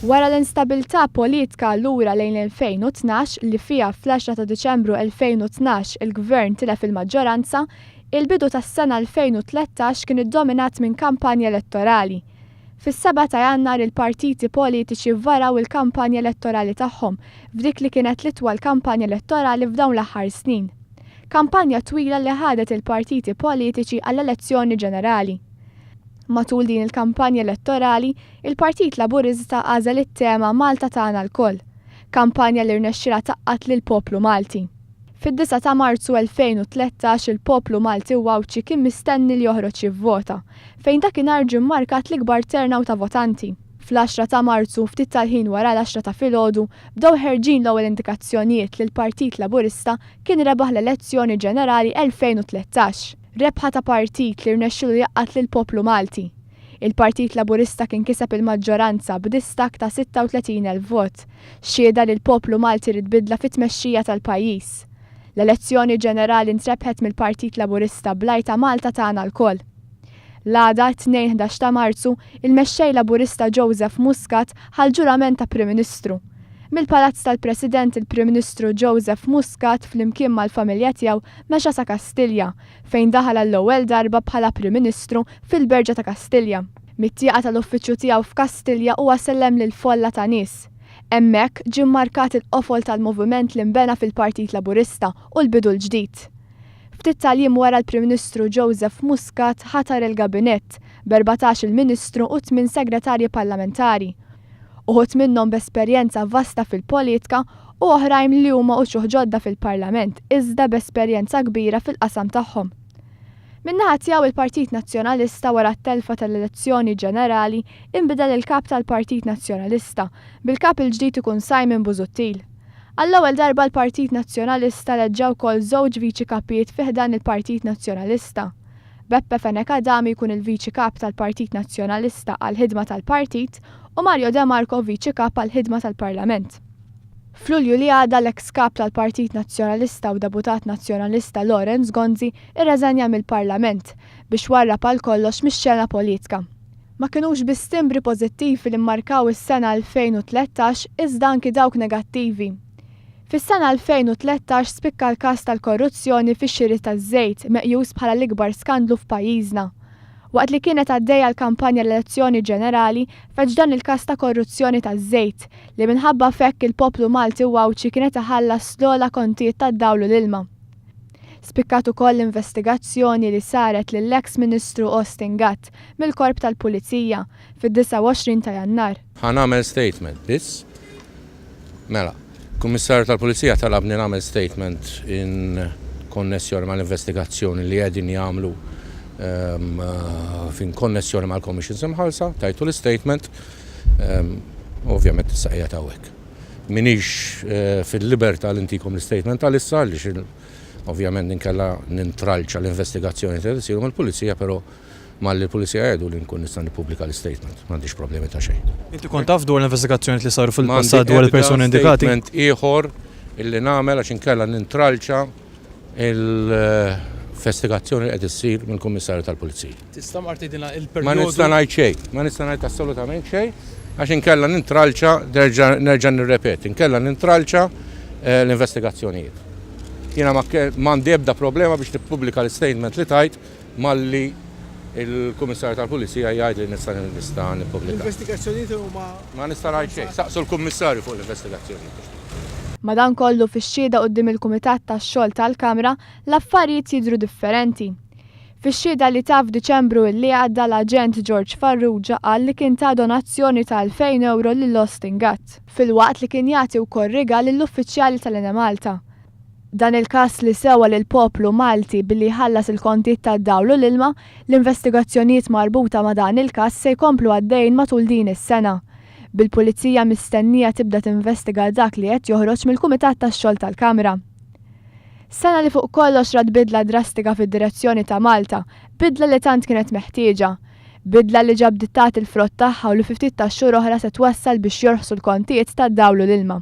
Wara l-instabilità politika lura lejn 2012 li fiha fl-10 ta' Diċembru 2012 il-Gvern tilef il-maġġoranza, il-bidu tas-sena 2013 kien iddominat minn kampanja elettorali. Fis-7 ta' Jannar il-partiti politiċi varaw il-kampanja elettorali tagħhom f'dik li kienet l-itwal kampanja elettorali f'dawn l-aħħar snin. Kampanja twila li ħadet il-partiti politiċi għall-elezzjoni ġenerali. Matul din il-kampanja elettorali, il-Partit Laburista għażel it-tema Malta tagħna l-koll, kampanja li rnexxilha taqqat lill-poplu Malti. Fid-9 ta' Marzu 2013 il-poplu Malti wawċi kien mistenni li joħroġ jivvota, fejn dakinhar ġie mmarkat l-ikbar turnout ta' votanti. Fl-10 ta' Marzu ftit tal-ħin wara l-10 ta' filgħodu bdew ħerġin l-ewwel indikazzjonijiet li l-Partit Laburista kien rebaħ l-elezzjoni ġenerali 2013. Rebħa ta' partit li rnexxilu jaqqat lill-poplu Malti. Il-Partit Laburista kien kiseb il-maġġoranza b'distak ta' 36,000 vot, xhieda li l-poplu Malti rid bidla fit-tmexxija tal-pajjiż. L-elezzjoni ġenerali ntrebħet mill-Partit Laburista bl-għajta Malta tagħna l-koll. L-għada 2-11 ta' Marzu, il-mexxej Laburista Joseph Muscat ħal ġurament ta' Prim Ministru. Mill-Palazz tal-President il-Prim Ministru Joseph Muscat flimkien mal-familja tiegħu mexa sa Kastilja, fejn daħal għall-ewwel darba bħala Prim Ministru fil-Berġa ta' Kastilja. Mit-tieqa tal-uffiċċju tiegħu f'Kastilja huwa sellem lil folla ta' nies. Hemmhekk ġie mmarkat il-qofol tal-moviment li nbena fil-Partit Laburista u l-bidu l-ġdid. Ftit tal-jiem wara l-Prim Ministru Joseph Muscat ħatar il-Gabinett b'14 il-Ministru u 8 segretarji parlamentari. Uħut minnhom b'esperjenza vasta fil-politika u oħrajn li huma uċuħ ġodda fil-Parlament iżda b'esperjenza kbira fil-qasam tagħhom. Min-naħa tiegħu il-Partit Nazzjonalista wara t-telfa tal-elezzjoni ġenerali inbidel il-kap tal-Partit Nazzjonalista bil-kap il-ġdid ikun Simon Busuttil. Għall-ewwel darba l-Partit Nazzjonalista leġġew wkoll żewġ viċi kapijiet fih dan il-Partit Nazzjonalista. Beppe Fenek Adami jkun il-viċi kap tal-Partit Nazzjonalista għall-ħidma tal-Partit u Mario De Marco viċi kap għall-ħidma tal-Parlament. F'Lulju li għadha l-eks kap tal-Partit Nazzjonalista u deputat nazzjonalista Lorenz Gonzi irreżenja mill-Parlament biex warrab għal kollox mix-xena politika. Ma kinux biss timbri pożittivi li mmarkaw is-sena 2013 iżda anki dawk negattivi. Fis-sena 2013 spikka l-każ tal-korruzzjoni fix-xiri taż-żejt meqjus bħala l-ikbar skandlu f'pajjiżna. Waqt li kienet għaddejja l-kampanja l-elezzjoni ġenerali feġ dan il-każ ta' korruzzjoni taż-żejt li minħabba fekk il-poplu Malti wawċi kienet iħallas l-ogħla kontijiet tad-dawlu l-ilma. Spikkat ukoll l-investigazzjoni li saret lill-eks Ministru Austin Gatt mill-Korp tal-Pulizija fid-29 ta' Jannar. Ħanagħmel statement biss. Mela, Kummissarju tal-Pulizija talabni nagħmel statement in konnessjoni mal-investigazzjoni li qegħdin jagħmlu fin konnessjoni mal-Commissions imħallsa, tajtu l-statement, ovvjament issa qiegħed hawnhekk. Minix fil-libertà li ntikom l-statement għalissa għaliex ovvjament ninkella nintralċa l-investigazzjoni li isiru mal-Pulizija, però malli l-Pulizija għedu li nkun nista' nippubblika l-statement, m'għandix problemi ta' xejn. Inti kont taf dwar l-investigazzjoni li saru fil-passat dwar il-persuni indikati? Statement ieħor illi nagħmel għax inkella nintralċa investigazzjoni li qed issir mill-Kummissarju tal-Pulizija. Tista' mar tgħidilna il-perjodu. Ma nista' ngħid xejn, ma nista' ngħid assolutament xejn, għax inkella nintralċa nerġa' nirrepeti, inkella nintralċa l-investigazzjonijiet. Jiena m'għandi ebda problema biex tippubblika l-statement li tajt malli il-Kummissarju tal-Pulizija jgħid li nista' nippubblika. L-investigazzjonijiet huma ma nista' ngħid xejn, saqsu l-Kummissarju fuq l-investigazzjonijiet. Madankollu fix-xhieda quddiem il-Kumitat tax-Xogħol tal-Kamra l-affarijiet jidhru differenti. Fix-xhieda li taf f'Diċembru li għadda l-aġent George Farrugia qal li kien ta' donazzjoni ta' 2,000 euro lil Austin Gatt, filwaqt li kien jagħti wkoll rigal lill-uffiċjali tal-Ena Malta. Dan il-każ li sewa lil poplu Malti billi ħallas il-kontijiet tad-dawlu l-ilma, l-investigazzjonijiet marbuta ma' dan il-każ se jkomplu għaddejjin matul din is-sena. Bil-Pulizija mistennija tibda tinvestiga dak li qed joħroġ mill-Kumitat tax-Xogħol tal-Kamra. Sena li fuq kollox rad bidla drastika fid-direzzjoni ta' Malta, bidla li tant kienet meħtieġa, bidla li ġabdittat il-frott tagħha u li ftit ta' xhur oħra se twassal biex jorħsu l-kontijiet tad-dawlu l-ilma.